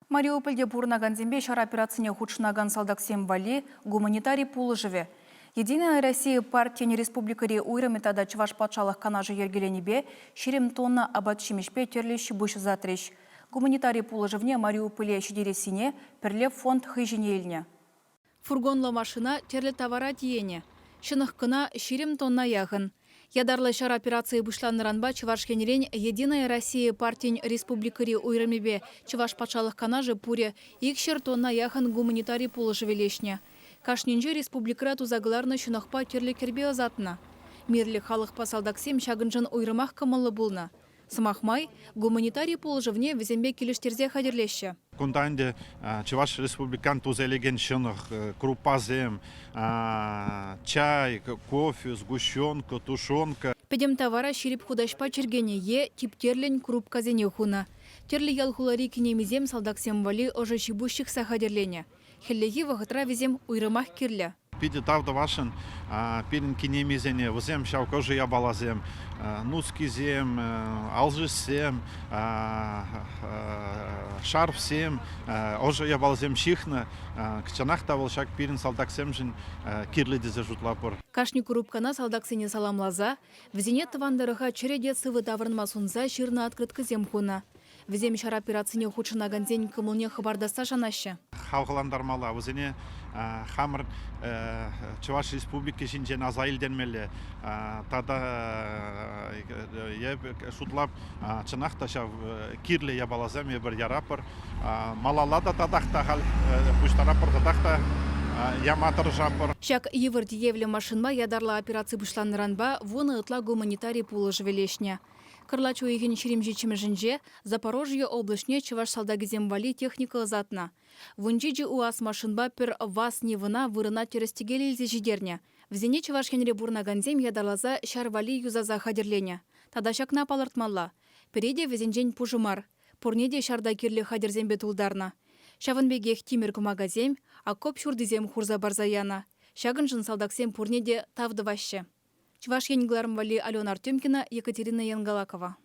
Мариупольде бурнаган зембе шар операцияне худшнаган солдаксем вали гуманитарий пулыжыве. Единая Россия партияне республикари уйрамитада чваш патшалық канажы ергеленебе шерем тонна абатшимешпе терлещи бұшы затрещ. Гуманитарий пулыжывне Мариуполе шедересине перлеп фонд хыжинельне. Фургонла машина терлі товара тиене. Шынық кына шерем тонна яғын. Ядарлы шар операции бұшланыранба Чувашкенерен Единая Россия партиян республикари уйрамебе Чуваш патшалық канажы пуре икшер тонна яғын гуманитарий пулыжывелешне. Кашнинже республикара тузагларны шынықпа терлі кербе азатына. Мерлі халық пасалдаксем шагынжын уйрымақ кымылы бұлна. Сымақмай гуманитарий пулыжывне візембе келіштерзе хадерлеші. Кунданде Чуваш республикан тузелеген шынық, крупазем, чай, кофе, сгущенка, тушенка. Педем товара ширип худашпа чергене е типтерлен крупказене хуна. Терли ялхулари кинемизем салдаксем вали ожа шибущих сахадерлене. Хеллеги вахытра визем уйрымах кирле. Пиде тавда вашын пирин кинемизене возем шаукожи я балазем, нускизем, алжисем, шарфсем, ожа я балазем шихна, кчанах тавыл шак пирин салдаксем жин кирледи за жутлапор. Кашни крупкана салдаксене саламлаза, взине тавандарыха череде сывы таврынма сунза ширна открытка земхуна. Візем шар операцияне худшынаган день кымылне хабардаса жанашы. Халғыландармала, өзіне хамыр Чуваш республики жинжен азайыл денмелі. Тада шутлап чынақта шав кирлі ябалазам ебір ярапыр. Малалада тадақта хал бұштарапыр тадақта яматыр жапыр. Шак евір диевлі машинма ядарла операция бұшланыранба вуны ытла гуманитарий пулы жвелешне. Кырлачу еген шеремжи чимежинже Запорожье облачне Чуваш салдагизем вали техника затна. Вунжиджи уас машинба пер вас невына вырына терестигели илзе жидерне. Взене Чувашкенре бурнаганзем ядарлаза шар вали юзаза хадерлене. Тада шакна палыртмалла. Переде везенжен пужымар. Пурнеде шарда кирле хадерзембе тулдарна. Шавынбегех тимер кумагазем, а коп шурдизем хурза барзаяна. Шагынжын салдаксем пурнеде тавдываще. Чувашкенгларым вали Алена Артемкина, Екатерина Янгалакова.